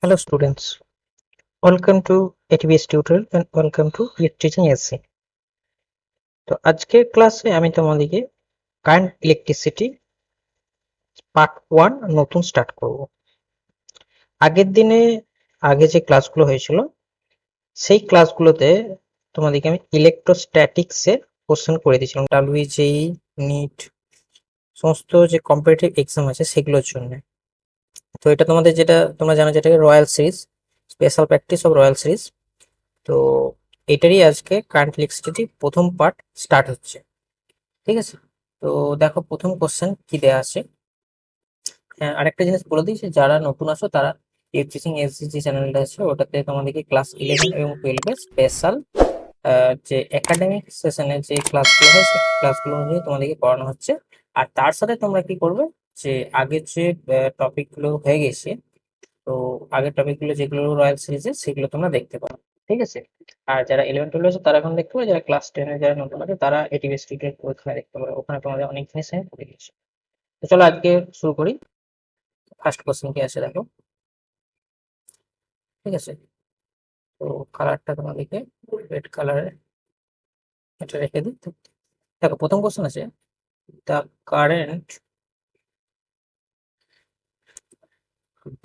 Hello students, welcome to atvstutorial and welcome to WBJEE. তো আজকের ক্লাসে আমি তোমাদেরকে কারেন্ট ইলেকট্রিসিটি পার্ট 1 নতুন স্টার্ট করব। আগের দিনে আগে যে ক্লাসগুলো হয়েছিল সেই ক্লাসগুলোতে তোমাদেরকে আমি ইলেকট্রোস্ট্যাটিক্স এর কোশ্চেন করে দিয়েছিলাম, WBJEE, NEET সমস্ত যে কম্পিটিটিভ এক্সাম আছে সেগুলোর জন্য। তো এটা তোমাদের যেটা তোমরা জানো যেটাকে royal series, special practice of royal series. তো এটারই আজকে কারেন্ট ইলেকট্রিসিটি প্রথম পার্ট স্টার্ট হচ্ছে, ঠিক আছে। তো দেখো প্রথম কোশ্চেন কি দেয়া আছে। হ্যাঁ, আরেকটা জিনিস বলে দিই, যারা নতুন আসো তারা WBCHSE যে চ্যানেলটা আছে ওটাতে তোমাদেরকে ক্লাস 11 এবং 12 এর স্পেশাল যে একাডেমিক সেশনে যে ক্লাসগুলো হয় সেই ক্লাসগুলো নিয়ে তোমাদেরকে পড়ানো হচ্ছে। আর তার সাথে তোমরা কি করবে, যে আগের যে টপিকগুলো হয়ে গেছে, তো আগের টপিকগুলো যেগুলো রয়্যাল সিরিজের সেগুলো তোমরা দেখতে পারো, ঠিক আছে। আর যারা 11-12 আছে তারা এখন দেখতে পাবে, যারা ক্লাস 10 এ যারা নতুন আছে তারা এটিএসটি এর ওখানে দেখতে পাবে, ওখানে তোমাদের অনেক জিনিস আমি পড়ে গেছি। তো চলো আজকে শুরু করি। ফার্স্ট কোশ্চেন কি আছে দেখো, ঠিক আছে। তো কালারটা তোমাদেরকে রেড কালারে এটা রেখে দিই। তো দেখো প্রথম কোশ্চেন আছে, the current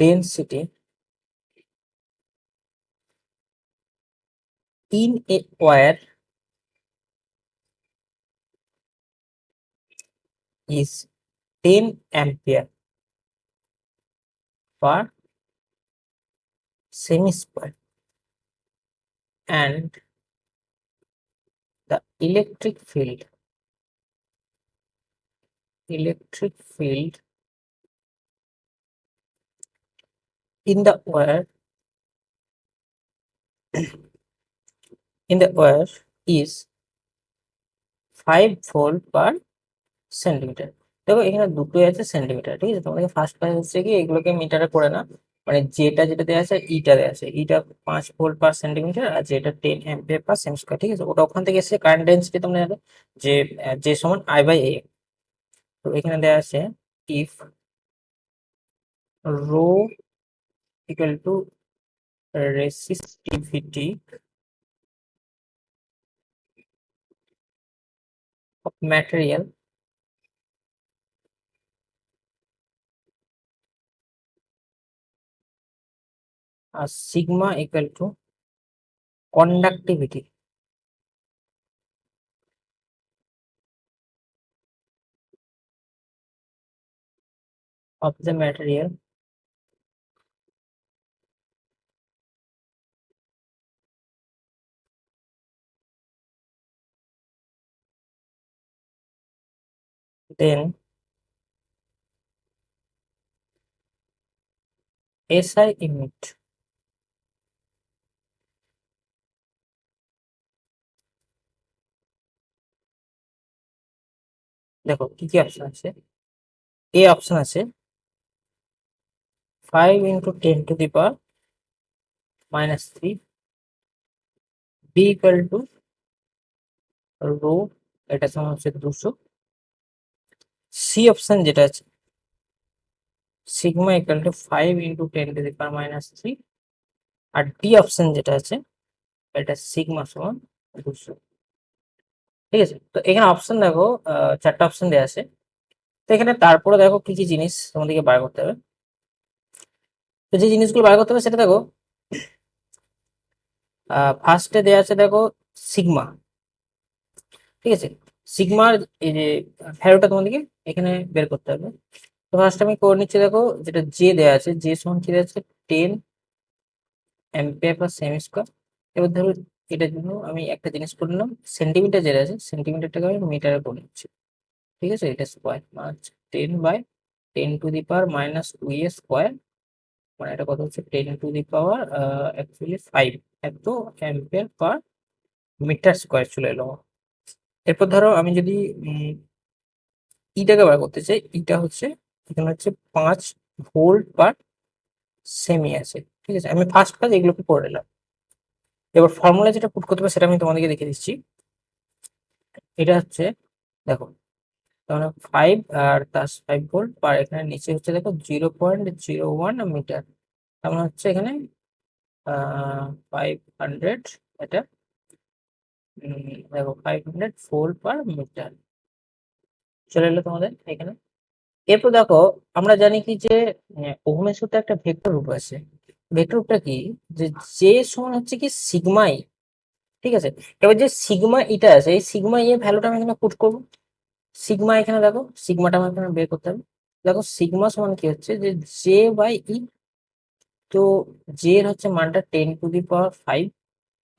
density in a wire is 10 ampere per semi square and the electric field in the wire is 5 volt per centimetre. দেখো এখানে দুটোই আছে সেন্টিমিটার, ঠিক আছে। তোমাদেরকে ফার্স্ট ক্লাস হচ্ছে কি এগুলোকে মিটারে করে না, মানে যেটা দেওয়া আছে ইটা দেওয়া আছে, ইটা 5 ভোল্ট পার সেন্টিমিটার আর যেটা 10 অ্যাম্পিয়ার পার সেমি স্কয়ার, ঠিক আছে। ওটা ওখান থেকে এসে কারেন্ট ডেন্সিটি তোমরা জানো যে যে সমান I/A। তো এখানে দেওয়া আছে if rho equal to resistivity of material আর sigma equal to conductivity of the material then SI unit। দেখো কি কি অপশন আছে, এ অপশন আছে 5 into 10 to the power -3, b equal to rho, এটা সমান হচ্ছে 200। সি অপশন যেটা আছে sigma equal to 5 into 10 to the power -3। আর ডি অপশন যেটা আছে এটা সিগমা সমান 200, ঠিক আছে। তো এখানে অপশন দেখো চারটা অপশন দেওয়া আছে। তো এখানে তারপরে দেখো কি কি জিনিস তোমাদেরকে বার করতে হবে। তো যে জিনিসগুলো বার করতে হবে সেটা দেখো, ফার্স্টে দেওয়া আছে দেখো সিগমা, ঠিক আছে। সিগমার এই যে ভ্যালুটা তোমাদেরকে এখানে বের করতে হবে। তো ফার্স্ট আমি করে নিচ্ছি, দেখো যেটা জে দেওয়া আছে, জে সমান কি দেওয়া আছে 10 অ্যাম্পিয়ার পার সেমি স্কয়ার। এবার ধরো এটার জন্য আমি একটা জিনিস করে নিলাম, সেন্টিমিটার যেটা আছে সেন্টিমিটারটাকে আমি মিটারে করে নিচ্ছি, ঠিক আছে। এটা স্কোয়ার মানে 10/10 টু দি পাওয়ার -2 স্কোয়ার, মানে এটা কত হচ্ছে 10 টু দি পাওয়ার অ্যাকচুয়ালি 5 এত অ্যাম্পিয়ার পার মিটার স্কোয়ার চলে এলো। এরপর ধরো আমি যদি ইটাকে বার করতে চাই, ইটা হচ্ছে এখানে হচ্ছে 5 ভোল্ট পার সেমি আছে, ঠিক আছে। আমি ফার্স্ট কাজ এগুলোকে করে নিলাম। এবার ফর্মুলা যেটা পুট করতে হবে সেটা আমি তোমাদেরকে দেখে দিচ্ছি। এটা হচ্ছে দেখো তাহলে 5 আর তার 5 ভোল্ট পার, এখানে নিচে হচ্ছে দেখো 0.01 মিটার, তার মানে হচ্ছে এখানে 500, এটা দেখো 504/মিটার চলে এলো তোমাদের এখানে। এরপর দেখো আমরা জানি কি যে ওহমের সূত্রে একটা ভেক্টর রূপ আছে। ভেক্টর রূপটা কি, যে জে সমান হচ্ছে কি সিগমা ই, ঠিক আছে। এবার যে সিগমা ইটা আছে, এই সিগমা ই এর ভ্যালুটা আমি এখানে পুট করবো। সিগমা এখানে দেখো, সিগমাটা আমার এখানে বের করতে হবে। দেখো সিগমা সমান কি হচ্ছে, যে জে বাই ই। তো জে এর হচ্ছে মানটা 10⁵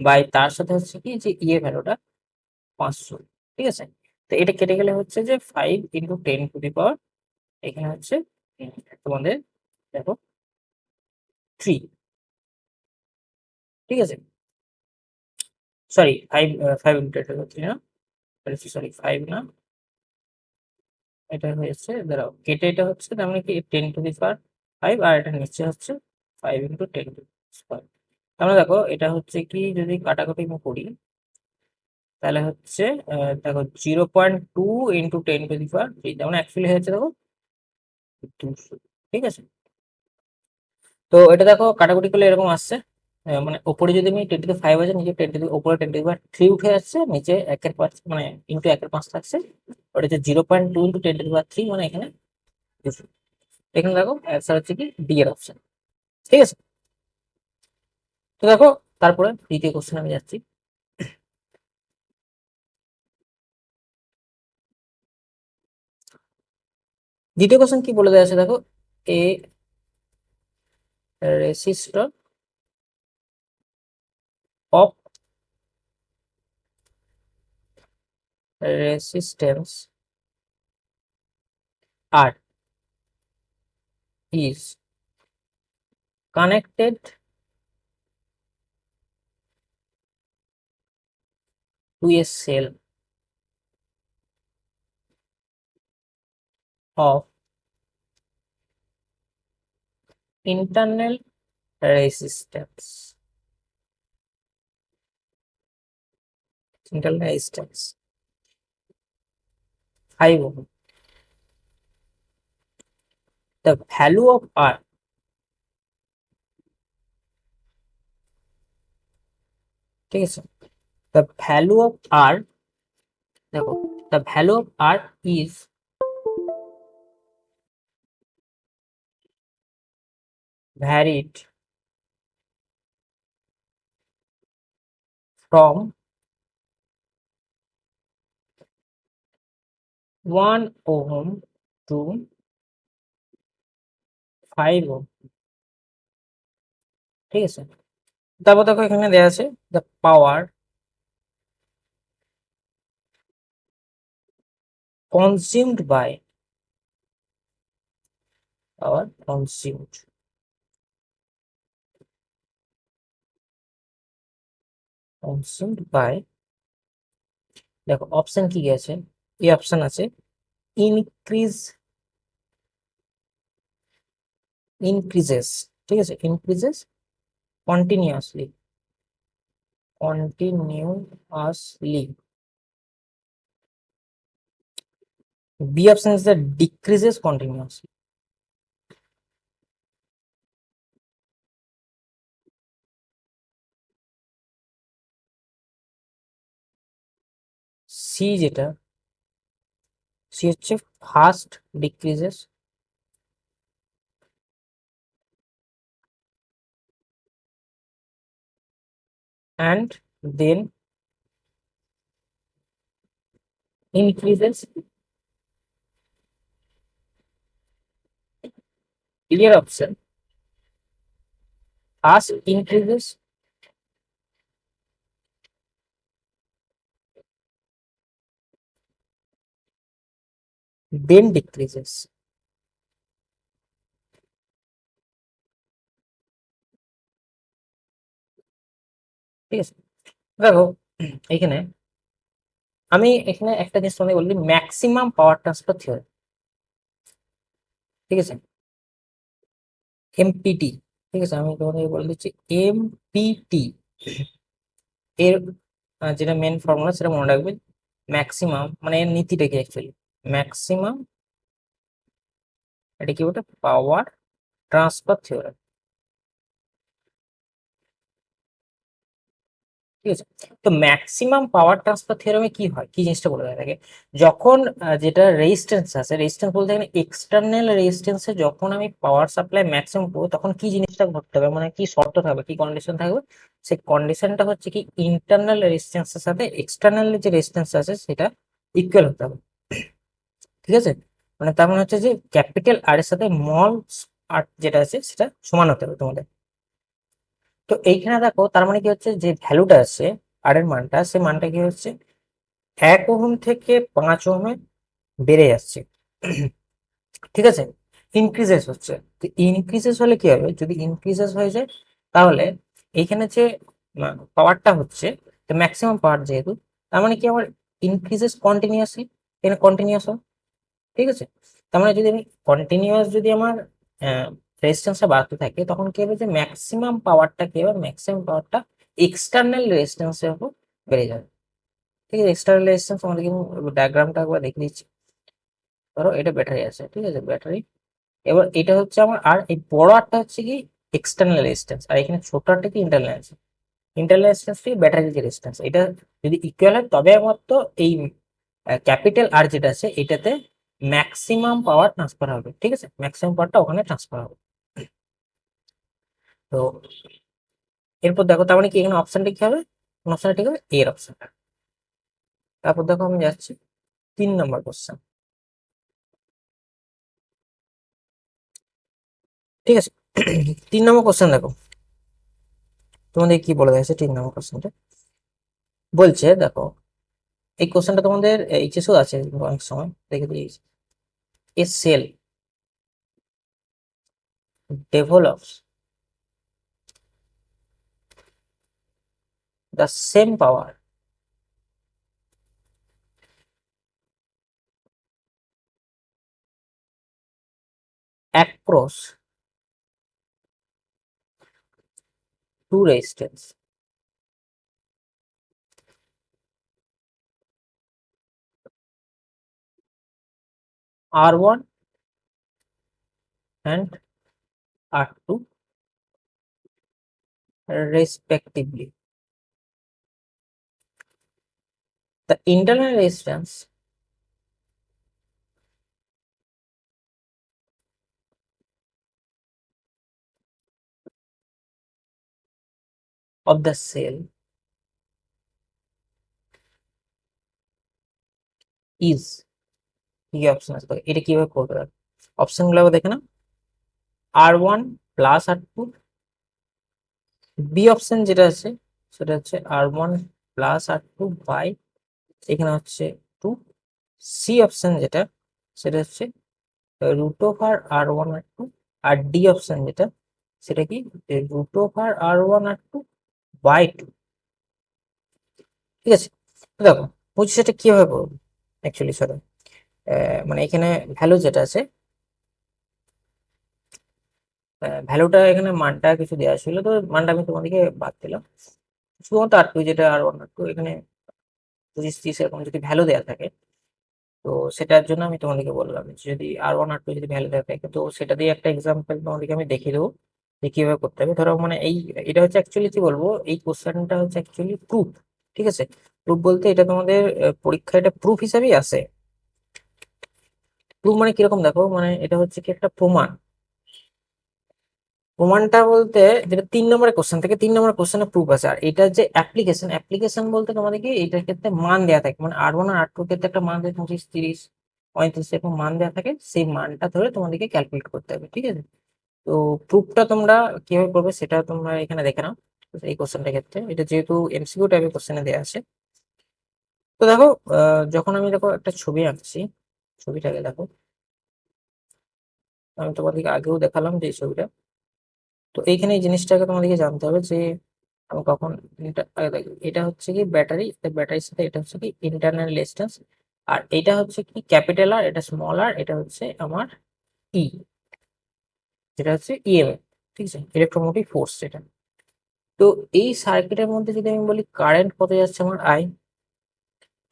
বাই তার সাথে হচ্ছে কি যে ই এর ভ্যালুটা 500, ঠিক আছে। তো এটা কেটে গেলে হচ্ছে যে 5 × 10⁻, এখানে হচ্ছে তোমাদের দেখো 3, ঠিক আছে। সরি 5 5 × 3 না, সরি 5 না, এটা হয়েছে দাঁড়াও কেটে, এটা হচ্ছে তার মানে কি 10⁵ আর এটা নিচে হচ্ছে 5 × 10⁻। তাহলে দেখো এটা হচ্ছে কি যদি কাটাকাটি আমি করি, তাহলে হচ্ছে দেখো 0.2 × 10⁻, যেমন অ্যাকচুয়ালি হয়েছে দেখো 200, ঠিক আছে। তো এটা দেখো কাটাকুটি করলে এরকম আসছে, মানে উপরে যদি আমি 10⁵ আছে, নিচে উপরে 10⁵ উঠে যাচ্ছে, নিচে 1/5 মানে ইন্টু 1/5 থাকছে। ওটা হচ্ছে 0.2 × 10⁻3, মানে এখানে 200। এখানে দেখো অ্যান্সার হচ্ছে কি ডি এর অপশন, ঠিক আছে। তো দেখো তারপরে দ্বিতীয় কোশ্চেন আমি যাচ্ছি। দ্বিতীয় কোশ্চেন কি বলে দেওয়া আছে দেখো, a resistor of resistance R is connected to a cell of internal resistance, internal resistance 5 ohm. The value of R, ঠিক আছে, the value of R, দেখো the value of R is varied from 1 ohm to 5 ohm, ঠিক আছে। তারপর দেখো এখানে দেওয়া আছে the power consumed by, power consumed by, দেখো অপশন কি আছে, এই অপশন আছে increases, ঠিক আছে, increases continuously, B option is the decreases continuously. C যেটা, C হচ্ছে first decreases and then increases, clear option, first increases then decreases, ঠিক আছে। দেখো এখানে আমি এখানে একটা জিনিস তোমাদের বলি, ম্যাক্সিমাম পাওয়ার ট্রান্সফার থিওরি, ঠিক আছে, এমপিটি, ঠিক আছে। আমি তোমাদের বলে দিচ্ছি এমপিটি এর যেটা মেন ফর্মুলা সেটা মনে রাখবে। ম্যাক্সিমাম মানে এর নীতিটা কি অ্যাকচুয়ালি, ম্যাক্সিমাম, এটা কি ওটা পাওয়ার ট্রান্সফার থিওরেম, ঠিক আছে। তো ম্যাক্সিমাম পাওয়ার ট্রান্সফার থিওরেমে কি হয়, কি জিনিসটা বলে দেয় থাকে, যখন যেটা রেজিস্ট্যান্স আছে, রেজিস্ট্যান্স বলতে গেলে এক্সটার্নাল রেজিস্ট্যান্সে যখন আমি পাওয়ার সাপ্লাই ম্যাক্সিমাম করবো তখন কি জিনিসটা ঘটতে হবে, মানে কি শর্ত থাকবে, কি কন্ডিশন থাকবে, সেই কন্ডিশনটা হচ্ছে কি ইন্টারনাল রেজিস্ট্যান্সের সাথে এক্সটার্নাল যে রেজিস্ট্যান্স আছে সেটা ইকুয়াল হতে হবে। ঠিক আছে, মানে তার মানে হচ্ছে যে ক্যাপিটাল আর এর সাথে স্মল আর যেটা আছে সেটা সমান হতে হবে তোমাদের। তো এইখানে দেখো তার মানে কি হচ্ছে, যে ভ্যালুটা আছে আর এর মানটা, সে মানটা কি হচ্ছে 1 ওহম থেকে 5 ওহমে বেড়ে যাচ্ছে। ঠিক আছে, ইনক্রিজেস হচ্ছে। তো ইনক্রিজেস হলে কি হবে, যদি ইনক্রিজেস হয়ে যায় তাহলে এইখানে যে পাওয়ারটা হচ্ছে, ম্যাক্সিমাম পাওয়ার যেহেতু, তার মানে কি আমার ইনক্রিজেস কন্টিনিউয়াসলি, এখানে কন্টিনিউয়াস হবে। ঠিক আছে, তার মানে যদি আমি কন্টিনিউয়াস যদি আমার রেজিস্ট্যান্সটা বাড়তে থাকে তখন কি হবে, যে ম্যাক্সিমাম পাওয়ারটা কি হবে, ম্যাক্সিমাম পাওয়ারটা এক্সটার্নাল রেজিস্ট্যান্সের উপর বেড়ে যাবে। ঠিক আছে, এক্সটার্নাল রেজিস্ট্যান্স আমাদেরকে ডায়াগ্রামটা একবার দেখে দিচ্ছি। ধরো এটা ব্যাটারি আছে, ঠিক আছে, ব্যাটারি, এবার এটা হচ্ছে আমার, আর এই বড় আরটা হচ্ছে কি এক্সটার্নাল রেজিস্ট্যান্স, আর এখানে ছোট আরটা কি ইন্টারনাল আছে। ইন্টারনাল রেজিস্ট্যান্স কি ব্যাটারির যে রেজিস্ট্যান্স, এটা যদি ইকুয়াল হয় তবে মাত্র এই ক্যাপিটাল আর যেটা আছে এটাতে ম্যাক্সিমাম পাওয়ার ট্রান্সফার হবে। ঠিক আছে, ম্যাক্সিমাম পাওয়ারটা ওখানে ট্রান্সফার হবে। তো এরপর দেখো তার মানে কি এখানে অপশনটা কি হবে, কোন অপশনটা ঠিক হবে, এর অপশনটা। তারপর দেখো আমি যাচ্ছি 3 নম্বর কোশ্চেন। ঠিক আছে, 3 নম্বর কোশ্চেন দেখো তোমাদের কি বলে দিয়েছে। 3 নম্বর কোশ্চেনটা বলছে, দেখো এই কোশ্চেনটা তোমাদের এইচএসও আছে অনেক সময় দেখে দিয়েছি। এ sell develops the same power across two resistance R1 and R2 respectively. The internal resistance of the cell is, কি অপশন আছে তো এটা কিভাবে করবে, অপশন গুলো দেখে না, R1 plus R2, B option যেটা আছে সেটা হচ্ছে R1 প্লাস R2 বাই এখানে হচ্ছে 2, সি অপশন যেটা সেটা হচ্ছে রুট ওভার R1 R2, আর ডি অপশন যেটা সেটা কি root over R1 R2 by 2। ঠিক আছে, তো দেখো বুঝছি সেটা কিভাবে করবো অ্যাকচুয়ালি সরি, মানে এখানে ভ্যালু যেটা আছে, ভ্যালুটা এখানে মানটা কিছু দেওয়া ছিল, তো মানটা আমি তোমাদেরকে বাদ দিলাম, শুধুমাত্র R2 যেটা R1 R2 এখানে 25 30 এরকম যদি ভ্যালু দেওয়া থাকে, তো সেটার জন্য আমি তোমাদেরকে বললাম যে যদি R1 R2 যদি ভ্যালু দেওয়া থাকে তো সেটা দিয়ে একটা এক্সাম্পল তোমাদেরকে আমি দেখিয়ে দেবো যে কিভাবে করতে হবে। ধরো মানে এই এটা হচ্ছে অ্যাকচুয়ালি কি বলবো, এই কোশ্চেনটা হচ্ছে অ্যাকচুয়ালি প্রুফ। ঠিক আছে, প্রুফ বলতে এটা তোমাদের পরীক্ষায় এটা প্রুফ হিসাবেই আসে। প্রুফ মানে কিরকম দেখো, মানে এটা হচ্ছে কি একটা প্রমাণ। প্রমাণটা বলতে যেটা 3 নম্বরের কোশ্চেন থেকে, 3 নম্বর কোশ্চেনে প্রুফ আছে, আর এটা যে অ্যাপ্লিকেশন, অ্যাপ্লিকেশন বলতে তোমাদেরকে এইটার ক্ষেত্রে মান দেওয়া থাকে, মানে R1 আর R2 ক্ষেত্রে একটা মান দেয় 25 30 35 এরকম মান দেওয়া থাকে, সেই মানটা ধরে তোমাদেরকে ক্যালকুলেট করতে হবে। ঠিক আছে, তো প্রুফটা তোমরা কিভাবে করবে সেটা তোমরা এখানে দেখে নাও। এই কোশ্চেনটার ক্ষেত্রে এটা যেহেতু এমসিকিউ টাইপের কোশ্চেনে দেওয়া আছে, তো দেখো যখন আমি দেখো একটা ছবি আঁকছি, ছবিটাকে দেখো, আমি তোমাদেরকে আগেও দেখালাম যে এই ছবিটা, তো এইখানে এই জিনিসটাকে তোমাদেরকে জানতে হবে যে আমি কখন দেখো, এটা হচ্ছে কি ব্যাটারি, ব্যাটারির সাথে এটা হচ্ছে কি ইন্টারনাল রেজিস্ট্যান্স, আর এটা হচ্ছে কি ক্যাপিটাল আর, এটা স্মল আর, এটা হচ্ছে আমার ই, যেটা হচ্ছে ইএমএফ। ঠিক আছে, ইলেকট্রোমোটিভ ফোর্স যেটা। তো এই সার্কিটের মধ্যে যদি আমি বলি কারেন্ট কত যাচ্ছে আমার আই,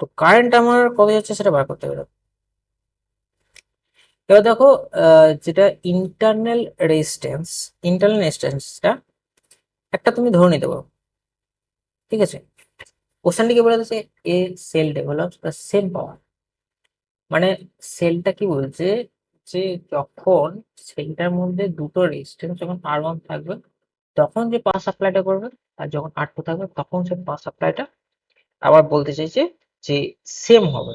তো কারেন্ট আমার কত যাচ্ছে সেটা বার করতে হবে। এবার দেখো যেটা ইন্টারনাল রেজিস্ট্যান্স, ইন্টারনাল রেজিস্ট্যান্সটা একটা তুমি ধরে নিতে পারো। ঠিক আছে, কোশ্চেনটি কি বলে দিচ্ছে, a cell develops the same power, মানে সেলটা কি বলছে যে যখন সেলটার মধ্যে দুটো রেজিস্ট্যান্স যখন R1 থাকবে তখন যে পাওয়ার সাপ্লাইটা করবে, আর যখন R2 থাকবে তখন সে পাওয়ার সাপ্লাইটা আবার বলতে চাইছে যে সেম হবে।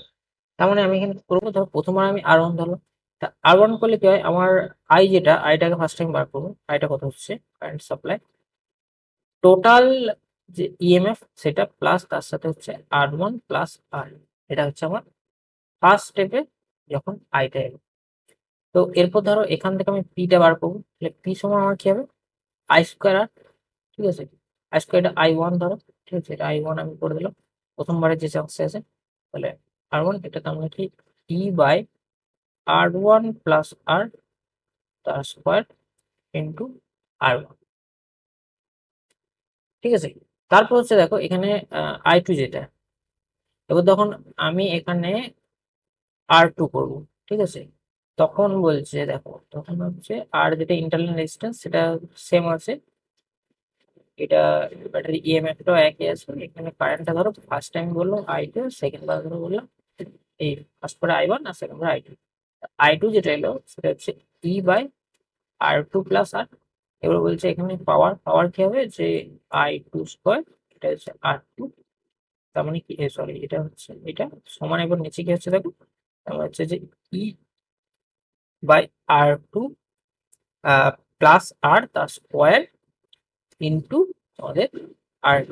তার মানে আমি এখানে করবো, ধরো প্রথমবার আমি R1 ধরলাম, তা R1 করলে কি হয়, আমার আই যেটা আইটাকে ফার্স্ট টাইম বার করবো, আইটা কত হচ্ছে কারেন্ট সাপ্লাই টোটাল যে ইএমএফ সেটা প্লাস তার সাথে হচ্ছে R1 প্লাস আর, এটা হচ্ছে আমার ফার্স্ট স্টেপে যখন আইটা এলো। তো এরপর ধরো এখান থেকে আমি পিটা বার করবো, তাহলে পি সমান আমার কি হবে, আই স্কোয়ার আর, ঠিক আছে, আই স্কোয়ার এটা I1 ধরো, ঠিক আছে, এটা I1 আমি করে দিলাম প্রথমবারের যে চান্সে আছে, তাহলে R1 এটা তো আমরা কি ই বাই R1 প্লাস আর তার স্কোয়ার ইন্টু R1, ঠিক আছে। তারপর হচ্ছে দেখো এখানে I2 যেটা, এবার তখন আমি এখানে R2 করব, ঠিক আছে, তখন বলছে দেখো তখন হচ্ছে আর যেটা ইন্টারনাল রেজিস্ট্যান্স সেটা সেম আছে, এটা ব্যাটারি ইএমএফটাও একই আছে, এখানে কারেন্টটা ধরো ফার্স্ট টাইম বললাম I2, সেকেন্ড বার ধরো বললাম এই ফার্স্ট পরে I1 আর সেকেন্ড পরে I2, I2 যেটা এলো সেটা হচ্ছে ই বাই R2 প্লাস আর, এবার বলছে এখানে পাওয়ার পাওয়ার কি হবে যে I2 স্কোয়ার, এটা হচ্ছে R2, তার মানে কি সরি এটা হচ্ছে এটা সমান, এবার নিচে কি হচ্ছে দেখো, তার মানে হচ্ছে যে ই বাই R2 প্লাস আর তার স্কোয়ার ইন্টু আমাদের R2,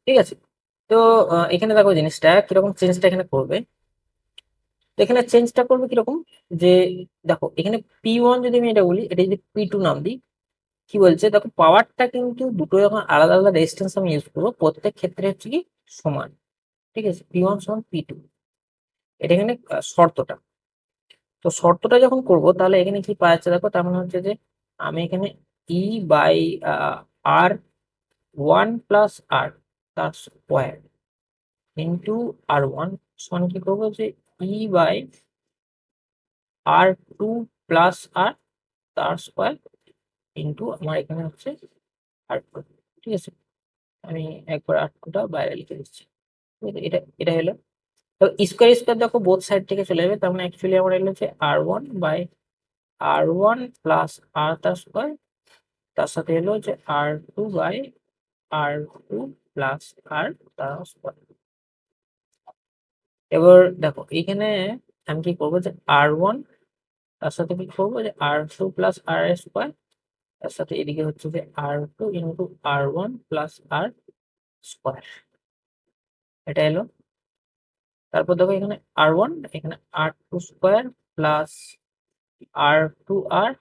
ঠিক আছে। তো এখানে দেখো জিনিসটা কিরকম চেঞ্জটা এখানে করবে, তো এখানে চেঞ্জটা করবে কিরকম, যে দেখো এখানে P1 যদি আমি এটা বলি, এটা যদি P2 নাম দিই, কি বলছে দেখো পাওয়ারটা কিন্তু দুটো যখন আলাদা আলাদা রেজিস্ট্যান্স আমি ইউজ করবো প্রত্যেক ক্ষেত্রে হচ্ছে কি সমান, ঠিক আছে, P1 সমান P2, এটা এখানে শর্তটা। তো শর্তটা যখন করব তাহলে এখানে কি পাওয়া যাচ্ছে দেখো, তার মানে হচ্ছে যে আমি এখানে ই বাই R1 প্লাস আর তার স্কোয়ার ইন্টু R1 সমান কি করবো, যে ই বাই R2 প্লাস আর তার স্কোয়ার ইন্টু আমার এখানে হচ্ছে R2, ঠিক আছে, আমি একবার R2টা বাইরে লিখে দিচ্ছি, ঠিক আছে, এটা এটা হলো। তো স্কোয়ার স্কোয়ার দেখো বোথ সাইড থেকে চলে যাবে, তার মানে অ্যাকচুয়ালি আমার এলো হচ্ছে R1 বাই R1 প্লাস আর তার স্কোয়ার, তার সাথে এলো যে R2 বাই R2 প্লাস আর তার স্কোয়ার। এবার দেখো এইখানে আমি কি করবো, যে R1 তার সাথে কি করবো, যে R2 প্লাস আর স্কোয়ার, তার সাথে এদিকে হচ্ছে যে R2 ইন্টু R1 প্লাস আর স্কোয়ার, এটা এলো। তারপর দেখো এখানে R1, এখানে R2 স্কোয়ার প্লাস R2 আর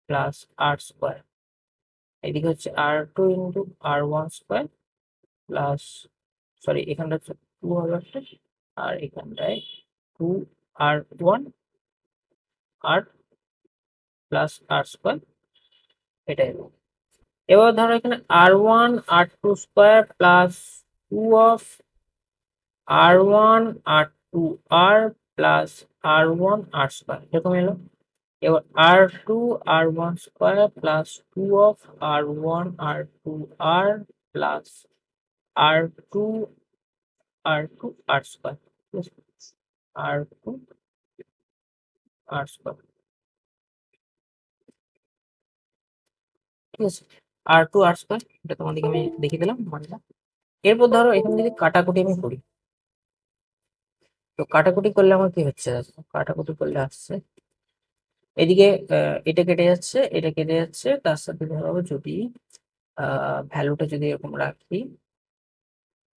প্লাস আর স্কোয়ার, এদিকে হচ্ছে R2 into R1 square plus, sorry এখানটা হচ্ছে 2 হবে একটা, আর এখানটায় 2R1 আর প্লাস আর স্কোয়ার, এটা এলো। এবার ধরো এখানে R1 R2 square plus 2 of R1 R2 আর প্লাস R1 আর স্কোয়ার, এরকম এলো। এবার R2 R1 square plus 2 of R1 R2 আর প্লাস R2 R2 আর স্কোয়ার, ঠিক আছে, R2 আর স্কোয়ার, ঠিক আছে, R2 আর স্কোয়ার, এটা তোমাদেরকে আমি দেখিয়ে দিলাম মানটা। এরপর ধরো এখানে যদি কাটাকুটি আমি করি, তো কাটাকুটি করলে আমার কি হচ্ছে দেখো, কাটাকুটি করলে আসছে এদিকে এটা কেটে যাচ্ছে, এটা কেটে যাচ্ছে, তার সাথে ধরো যদি ভ্যালুটা যদি এরকম রাখি,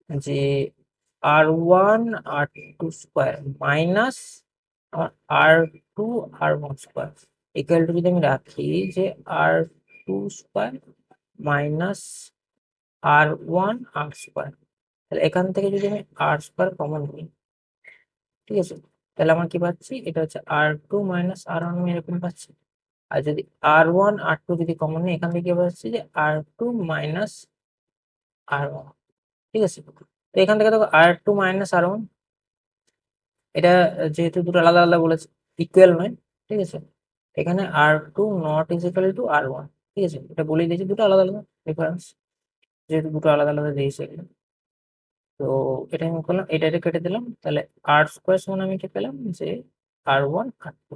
যে R1 R2 square minus R2 R1 square equal to যদি আমি রাখি যে R2 স্কোয়ার মাইনাস R1 আর স্কোয়ার, তাহলে এখান থেকে যদি আমি আর স্কোয়ার কমন নিই, ঠিক আছে, তাহলে আমার কি পাচ্ছি, এটা হচ্ছে R2 মাইনাস R1 আমি এরকম পাচ্ছি। আর যদি R1 R2 যদি কমন নিই, এখান থেকে কি পাচ্ছি, যে R2 মাইনাস R1, ঠিক আছে। তো এখান থেকে দেখো R2 মাইনাস R1, এটা যেহেতু দুটো আলাদা আলাদা বলেছে, ইকুয়াল নয়, ঠিক আছে, এখানে R2 not is equal to R1, ঠিক আছে, এটা বলেই দিয়েছি দুটো আলাদা আলাদা রেফারেন্স, যেহেতু দুটো আলাদা আলাদা দিয়েছে এখানে। তো এটা আমি করলাম, এটা কেটে দিলাম, তাহলে আর স্কোয়ার সমান আমি কি পেলাম যে R1 R2।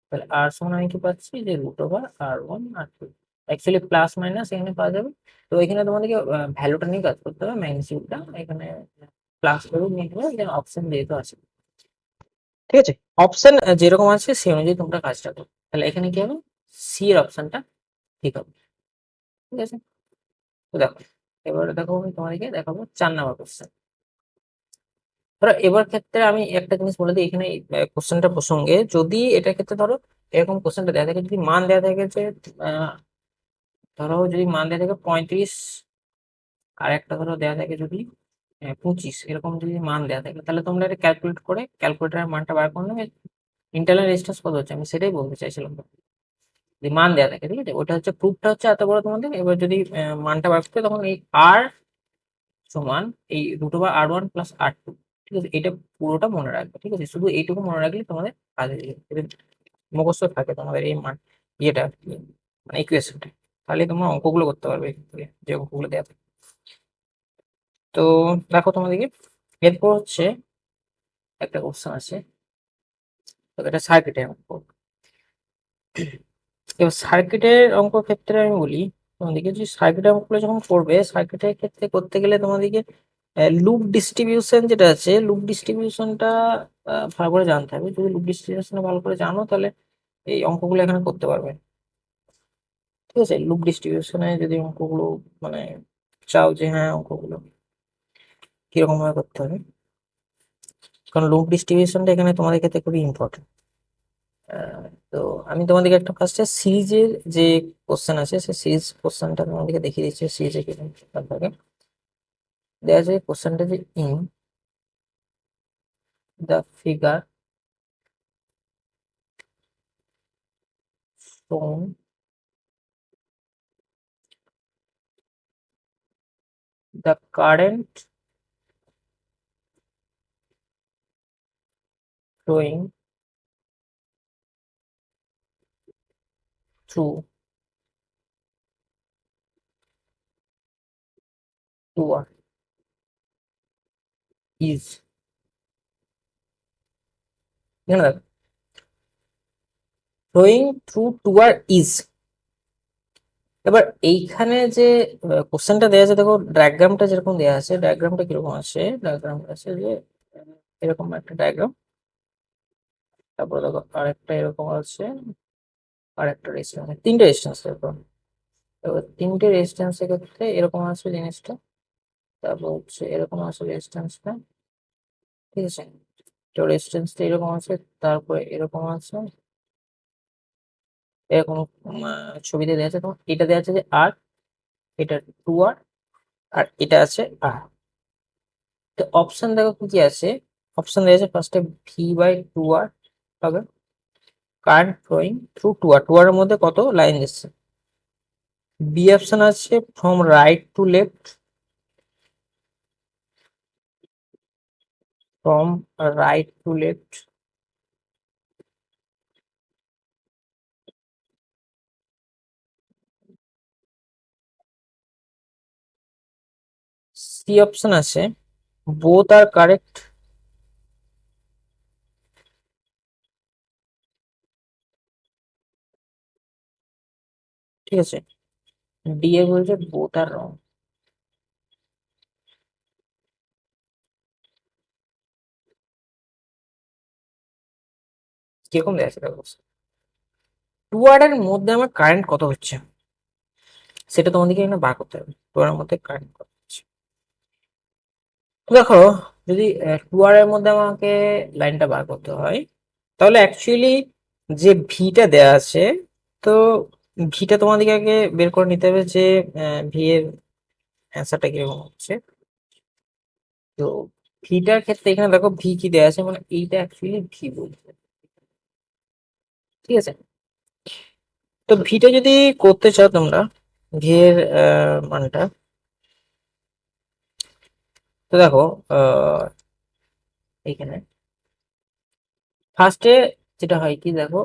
তাহলে আর সমান আমি কি পাচ্ছি যে √R1 R2। Actually plus minus এখানে পাওয়া যাবে। তো এখানে তোমাদেরকে ভ্যালুটা নিয়ে কাজ করতে হবে, ম্যাগনিটিউডটা এখানে প্লাস ভ্যালু নিয়ে হবে, এখানে অপশন যেহেতু আছে। ঠিক আছে, অপশন যেরকম আছে সেই অনুযায়ী তোমরা কাজটা করো। তাহলে এখানে কি হবে, সি এর অপশনটা ঠিক হবে। ঠিক আছে, তো দেখো এবার দেখো আমি তোমাদেরকে দেখাবো 4 নম্বর কোশ্চেন। ধরো এবার ক্ষেত্রে আমি একটা জিনিস বলে দিই এখানে, কোশ্চেনটা প্রসঙ্গে, যদি এটার ক্ষেত্রে ধরো এরকম কোশ্চেনটা দেওয়া থাকে, যদি মান দেওয়া থাকে যে ধরো যদি মান দেওয়া থাকে 35, আর একটা ধরো দেওয়া থাকে যদি 25, এরকম যদি মান দেওয়া থাকে, তাহলে তোমরা এটা ক্যালকুলেট করে ক্যালকুলেটারের মানটা বার করে নেবে। ইন্টারনাল রেজিস্ট্যান্স কত হচ্ছে আমি সেটাই বলতে চাইছিলাম। যদি মান দেওয়া থাকে, ঠিক আছে, ওটা হচ্ছে প্রুফটা হচ্ছে এত বড় তোমাদের। এবার যদি মানটা বার করতে, তখন এই আর সমান এই √R1 + R2। ঠিক আছে, এটা পুরোটা মনে রাখবে। ঠিক আছে, শুধু এইটুকু মনে রাখলে তোমাদের কাজে দেবে, মুখস্থ থাকে তোমাদের এই মান, ইয়েটা আর কি, মানে ইকুয়েশনটা। তাহলে তোমরা অঙ্কগুলো করতে পারবে এখান থেকে, যে অঙ্কগুলো দেওয়া থাকে। তো দেখো তোমাদেরকে এরপর হচ্ছে একটা কোশ্চেন আছে, তো এটা সার্কিটের অঙ্ক। এবার সার্কিটের অঙ্ক ক্ষেত্রে আমি বলি তোমাদেরকে, যে সার্কিটের অঙ্কগুলো যখন করবে, সার্কিটের ক্ষেত্রে করতে গেলে তোমাদেরকে লুপ ডিস্ট্রিবিউশন যেটা আছে, লুপ ডিস্ট্রিবিউশনটা ভালো করে জানতে হবে। যদি লুপ ডিস্ট্রিবিউশন ভালো করে জানো, তাহলে এই অঙ্কগুলো এখানে করতে পারবে। ঠিক আছে, লুপ ডিস্ট্রিবিউশনে যদি অঙ্কগুলো মানে চাও যে হ্যাঁ অঙ্কগুলো কিরকম ভাবে করতে হবে, কারণ লুপ ডিস্ট্রিবিউশনটা এখানে তোমাদের ক্ষেত্রে খুবই ইম্পর্টেন্ট। তো আমি তোমাদেরকে একটা ফার্স্টে সিরিজের যে কোশ্চেন আছে, সেই সিরিজ কোশ্চেনটা তোমাদেরকে দেখিয়ে দিচ্ছি। সিরিজে কিরকম থাকে দেওয়া আছে, কোশ্চেনটা যে in the figure shown the current flowing through tour is, এখানে দেখো flowing through tour is। এবার এইখানে যে কোশ্চেনটা দেওয়া আছে, দেখো ডায়াগ্রামটা যেরকম দেওয়া আছে, ডায়াগ্রামটা কিরকম আছে, ডায়াগ্রামটা আছে যে এরকম একটা ডায়াগ্রাম, তারপর দেখো আরেকটা এরকম আছে, আরেকটা রেজিস্ট্যান্স, তিনটে রেজিস্ট্যান্স দেখো। এবার তিনটে রেজিস্ট্যান্সের ক্ষেত্রে এরকম আছে জিনিসটা, তারপর হচ্ছে এরকম আছে রেজিস্ট্যান্সটা। ঠিক আছে, তো রেজিস্ট্যান্সটা এরকম আছে, তারপরে এরকম আছে, এরকম ছবিতে দেওয়া আছে। তোমার এটা দেওয়া আছে যে আর, এটা 2R, আর এটা আছে আর। তো অপশন দেখো কি কি আছে, অপশন দেওয়া আছে ফার্স্টে V/2R হবে, current flowing through 2R, 2R এর মধ্যে কত লাইন যাচ্ছে। বি অপশন আছে from right to left, from right to left. C option আছে বোথ আর কারেক্ট। ঠিক আছে, ডি এ বলছে বোথ আর রং। কিরকম দেওয়া আছে দেখো, 2R এর মধ্যে আমার কারেন্ট কত হচ্ছে সেটা তোমাদেরকে এখানে বার করতে হবে। 2R এর মধ্যে কারেন্ট কত হচ্ছে, দেখো যদি 2R এর মধ্যে আমাকে লাইনটা বার করতে হয়, তাহলে অ্যাকচুয়ালি যে ভিটা দেয়া আছে, তো ভিটা তোমাদেরকে আগে বের করে নিতে হবে যে ভি এর অ্যান্সারটা কিরকম হচ্ছে। তো ভিটার ক্ষেত্রে এখানে দেখো ভি কি দেয়া আছে, মানে এইটা অ্যাকচুয়ালি ভি বলছে। ঠিক আছে, তো ভিটা যদি করতে চাও তোমরা ভি এর মানটা, তো দেখো এইখানে ফার্স্টে যেটা হয় কি দেখো,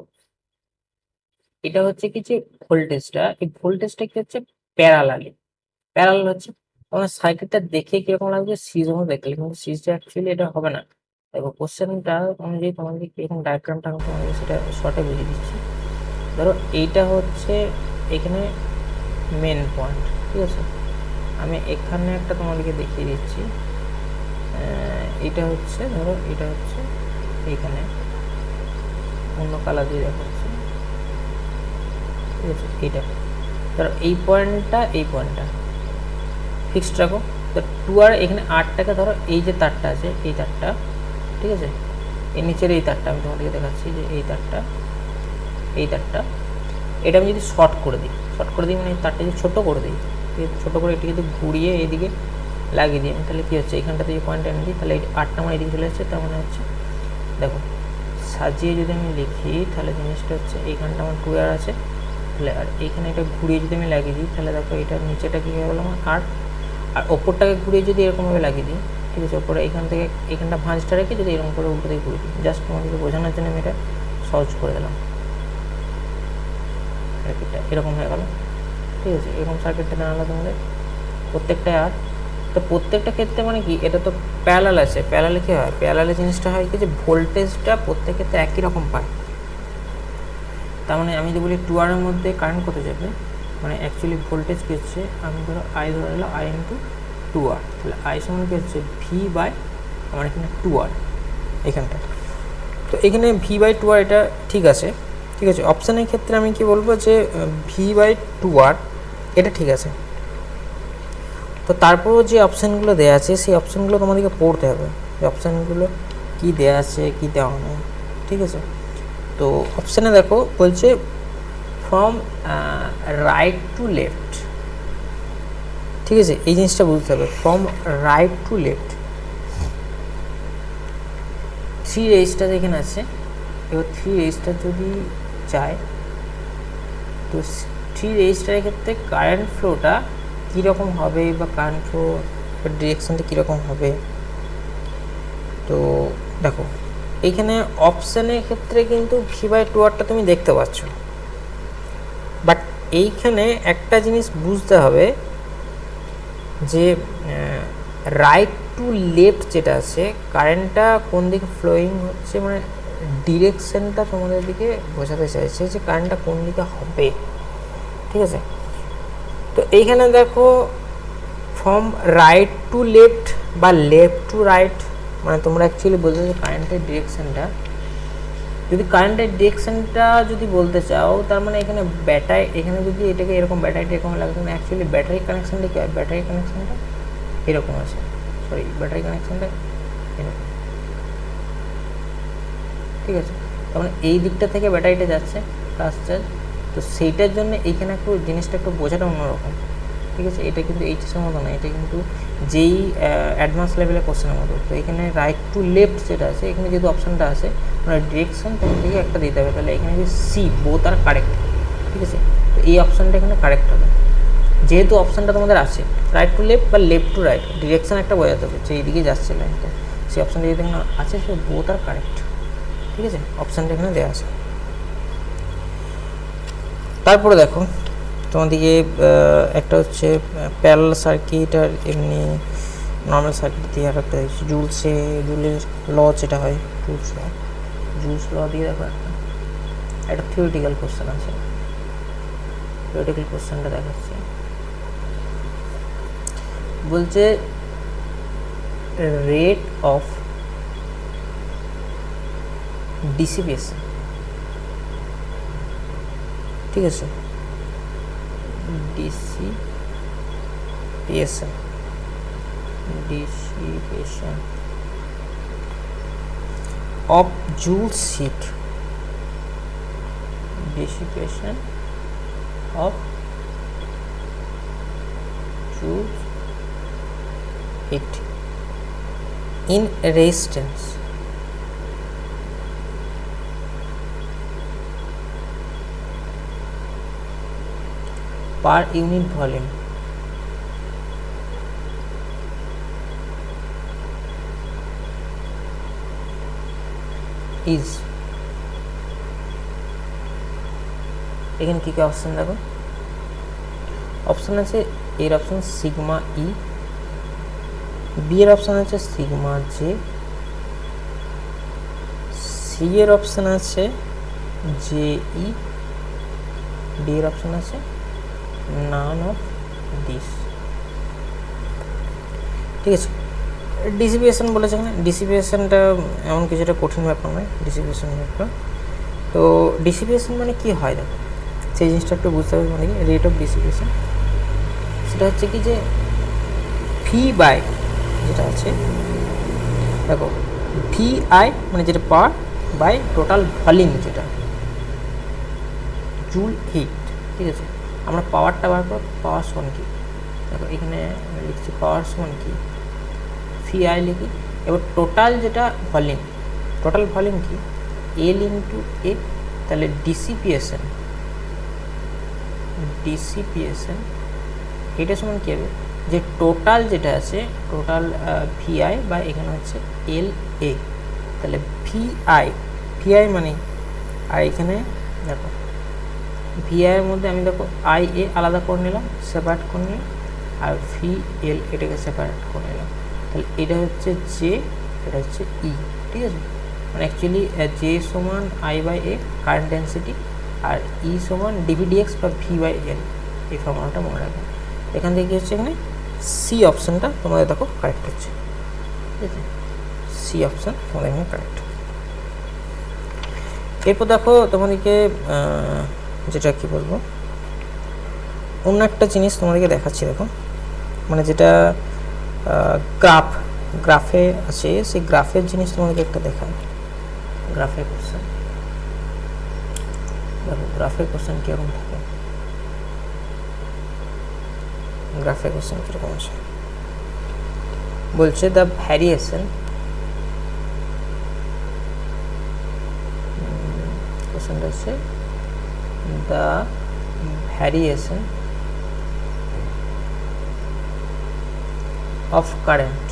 এটা হচ্ছে কি যে ভোল্টেজটা, এই ভোল্টেজটা কি হচ্ছে প্যারালালি, প্যারালাল হচ্ছে। আমার সার্কিটটা দেখে কিরকম লাগবে সিরিজ মতো দেখলে, কিন্তু সিরিজটা অ্যাকচুয়ালি এটা হবে না। দেখো কোশ্চেনটা অনুযায়ী তোমাদেরকে কিরকম ডায়াগ্রামটা আমি তোমাদেরকে সেটা শর্টে বুঝিয়ে দিচ্ছি। ধরো এইটা হচ্ছে এখানে মেন পয়েন্ট, ঠিক আছে। আমি এখানে একটা তোমাদেরকে দেখিয়ে দিচ্ছি। এটা হচ্ছে ধরো এটা হচ্ছে এইখানে অন্য কালার দিয়ে দেখাচ্ছি, ঠিক আছে। এইটা ধরো এই পয়েন্টটা ফিক্সড রাখো। তো 2R এখানে 8টাকে ধরো এই যে তারটা আছে এই তারটা, ঠিক আছে, এই নিচের এই তারটা আমি তোমাদেরকে দেখাচ্ছি যে এই তারটা এটা আমি যদি শর্ট করে দিই মানে এই তারটা যদি ছোটো করে দিই, ছোটো করে এটি যদি ঘুরিয়ে এইদিকে লাগিয়ে দিই, তাহলে কী হচ্ছে এইখানটাতে যে পয়েন্ট এনে দিই, তাহলে এই 8টা আমার এইদিকে চলে যাচ্ছে। তার মানে হচ্ছে দেখো সাজিয়ে যদি আমি লিখি তাহলে জিনিসটা হচ্ছে এইখানটা আমার 2R আছে, তাহলে আর এইখানে এটা ঘুরিয়ে যদি আমি লাগিয়ে দিই তাহলে দেখো এটার নিচেটা কী হয়ে গেলো আমার আর ওপরটাকে ঘুরিয়ে যদি এরকমভাবে লাগিয়ে দিই, ঠিক আছে, ওপরে এইখান থেকে এইখানটা ভাঁজটা রেখে যদি এরকম করে উল্টো দিকে ঘুরিয়ে দিই, জাস্ট তোমাদেরকে বোঝানোর জন্য আমি এটা সহজ করে দিলাম। সার্কিটটা এরকম হয়ে গেল, ঠিক আছে। এরকম সার্কিটটা জানালো তোমাদের প্রত্যেকটাই আর। তো প্রত্যেকটা ক্ষেত্রে মানে কি এটা তো প্যারালাল আছে, প্যারালালে কী হয়, প্যারালালে জিনিসটা হয় কি যে ভোল্টেজটা প্রত্যেক ক্ষেত্রে একই রকম পায়। তার মানে আমি যদি বলি 2R এর মধ্যে কারেন্ট কত যাবে, মানে অ্যাকচুয়ালি ভোল্টেজ কী হচ্ছে, আমি ধরো আই ধরে নিলাম আই ইন্টু 2R, তাহলে আই সমান কী হচ্ছে ভি বাই আমার এখানে 2R এখানটা। তো এখানে ভি বাই 2R এটা ঠিক আছে, অপশানের ক্ষেত্রে আমি কি বলবো যে ভি বাই 2R এটা ঠিক আছে। তো তারপরও যে অপশানগুলো দেওয়া আছে সেই অপশানগুলো তোমাদেরকে পড়তে হবে, যে অপশানগুলো কী দেওয়া আছে কী দেওয়া নেই, ঠিক আছে। তো অপশানে দেখো বলছে ফ্রম রাইট টু লেফট, ঠিক আছে, এই জিনিসটা বুঝতে হবে, from right to left. 3 register এখানে আছে, এবার 3 রেজিস্টার যদি যায় তো 3 রেজিস্টারের ক্ষেত্রে কারেন্ট ফ্লোটা কীরকম হবে বা কারেন্ট ফ্লো ডিরেকশানটা কীরকম হবে। তো দেখো এইখানে অপশানের ক্ষেত্রে কিন্তু ভি বাই 2Rটা তুমি দেখতে পাচ্ছ, বাট এইখানে একটা জিনিস বুঝতে হবে যে রাইট টু লেফট যেটা আছে কারেন্টটা কোন দিকে ফ্লোয়িং হচ্ছে, মানে ডিরেকশানটা তোমাদের দিকে বোঝাতে চাইছে যে কারেন্টটা কোন দিকে হবে, ঠিক আছে। তো এইখানে দেখো ফ্রম রাইট টু লেফট বা লেফট টু রাইট, মানে তোমরা অ্যাকচুয়ালি বলতে চাও কারেন্টের ডিরেকশানটা, যদি কারেন্টের ডিরেকশানটা যদি বলতে চাও তার মানে এখানে ব্যাটারি, এখানে যদি এটাকে এরকম ব্যাটারিটা এরকম লাগবে না, অ্যাকচুয়ালি ব্যাটারি কানেকশানটা কী হয়, ব্যাটারি কানেকশানটা এরকম আছে, ব্যাটারি কানেকশানটা এরকম, ঠিক আছে। তার মানে এই দিকটা থেকে ব্যাটারিটা যাচ্ছে ফাস্ট চার্জ, তো সেইটার জন্য এইখানে একটু জিনিসটা একটু বোঝাটা অন্যরকম, ঠিক আছে। এটা কিন্তু এইচএসের মতো না, এটা কিন্তু যেই অ্যাডভান্স লেভেলের কোশ্চেনের মতো। তো এখানে রাইট টু লেফট যেটা আছে এখানে যেহেতু অপশানটা আছে মানে ডিরেকশান তোমাদেরকে একটা দিতে হবে, তাহলে এখানে যে সি বোথ আর কারেক্ট, ঠিক আছে। তো এই অপশানটা এখানে কারেক্ট হবে, যেহেতু অপশানটা তোমাদের আছে রাইট টু লেফট বা লেফট টু রাইট, ডিরেকশান একটা বোঝাতে হবে যে এইদিকে যাচ্ছে লাইনটা, সেই অপশানটা যদি এখানে আছে সে বোথ আর কারেক্ট, ঠিক আছে, অপশানটা এখানে দেওয়া আছে। তারপরে দেখো তোমাদেরকে একটা হচ্ছে প্যারালাল সার্কিট আর এমনি নর্মাল সার্কিট দিয়ে আর একটা দেখছি জুলের ল যেটা হয় জুলস ল দিয়ে দেখো একটা থিওরিটিক্যাল কোশ্চেন আছে, থিওরিটিক্যাল কোশ্চেনটা দেখাচ্ছি। বলছে রেট অফ ডিসিপিএসি, ঠিক আছে, dissipation of Joule's heat, dissipation of Joule's heat in resistance per unit volume is, এখানে কী কী অপশান দেখো, অপশান আছে এর অপশান সিগমা ই, বি এর অপশান আছে সিগমা জে, সি এর অপশান আছে জে ই, ডি এর অপশান আছে নান অফ দিস। ঠিক আছে, ডিসিপিএসএন বলেছে এখানে। ডিসিপিএসএনটা এমন কিছুটা কঠিন ব্যাপার নয়, ডিসিপিএসএন ব্যাপার। তো ডিসিপিএসএন মানে কি হয় দেখো, সেই জিনিসটা একটু বুঝতে হবে। মানে কি রেট অফ ডিসিপিএসএন, সেটা হচ্ছে কি যে ভি বাই যেটা আছে দেখো, ভি আই মানে যেটা পাওয়ার বাই টোটাল ভলিউম যেটা জুল হিট। ঠিক আছে, আমরা পাওয়ারটা বার করব, পাওয়ার সমান কি দেখো এখানে লিখছি, পাওয়ার সমান কি ভি আই লিখি। এবার টোটাল যেটা ভলিউম, টোটাল ভলিউম কি এল ইন্টু এ, তাহলে ডিসিপিএসএন, ডিসিপিএসএন এটা সমান কী হবে, যে টোটাল যেটা আছে টোটাল ভিআই বা এখানে হচ্ছে এল এ, তাহলে ভিআই, ভিআই মানে, আর এখানে দেখো ভিআইয়ের মধ্যে আমি দেখো আই এ আলাদা করে নিলাম, সেপারেট করে নিলাম, আর ভি এল এটাকে সেপারেট করে নিলাম, তাহলে এটা হচ্ছে জে, এটা হচ্ছে ই। ঠিক আছে, মানে অ্যাকচুয়ালি জে সমান I by A current density, আর ই সমান ডিভিডিএক্স বা ভি বাই এল, এই ফর্মুলাটা মনে রাখবেন। এখান থেকে কী হচ্ছে, এখানে সি অপশানটা তোমাদের দেখো কারেক্ট হচ্ছে। ঠিক আছে, সি অপশান তোমাদের এখানে কারেক্ট। এরপর দেখো তোমাদেরকে যেটা কি বলবো, অন্য একটা জিনিস তোমাদেরকে দেখাচ্ছি। দেখো মানে যেটা গ্রাফে আছে, সেই গ্রাফের জিনিস তোমাদেরকে একটা দেখায়। গ্রাফের কোশ্চেন দেখো, গ্রাফের কোশ্চেন কীরকম থাকে, গ্রাফের কোশ্চেন কীরকম আছে বলছে, দ্য ভ্যারিয়েশন, কোশ্চেনটা হচ্ছে the variation of current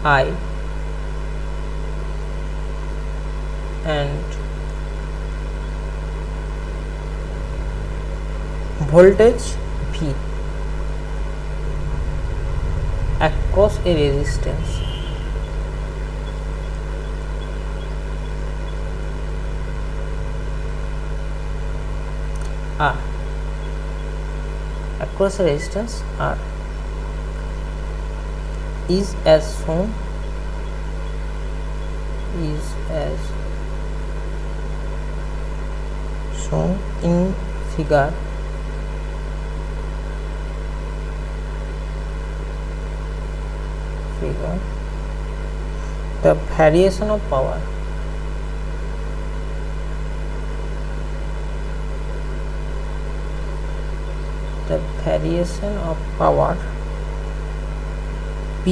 I and voltage V across a resistance R, across a resistance R is as shown in figure the variation of power P